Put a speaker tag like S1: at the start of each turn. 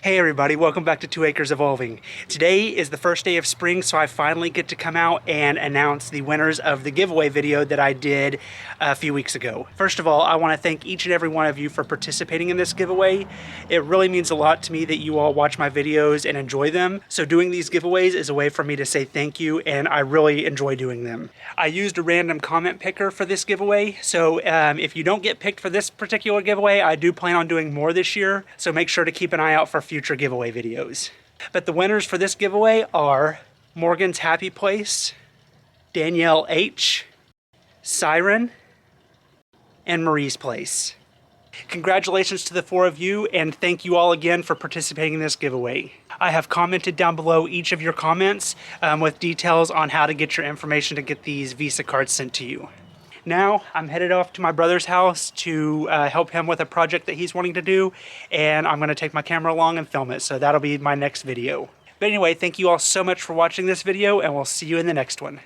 S1: Hey everybody, welcome back to 2 Acres Evolving. Today is the first day of spring, so I finally get to come out and announce the winners of the giveaway video that I did a few weeks ago. First of all, I want to thank each and every one of you for participating in this giveaway. It really means a lot to me that you all watch my videos and enjoy them. So doing these giveaways is a way for me to say thank you, and I really enjoy doing them. I used a random comment picker for this giveaway, so if you don't get picked for this particular giveaway, I do plan on doing more this year, so make sure to keep an eye out for future giveaway videos. But the winners for this giveaway are Morgan's Happy Place, Danielle H, Siren, and Marie's Place. Congratulations to the 4 of you, and thank you all again for participating in this giveaway. I have commented down below each of your comments with details on how to get your information to get these Visa cards sent to you. Now I'm headed off to my brother's house to help him with a project that he's wanting to do, and I'm going to take my camera along and film it, so that'll be my next video. But anyway, thank you all so much for watching this video, and we'll see you in the next one.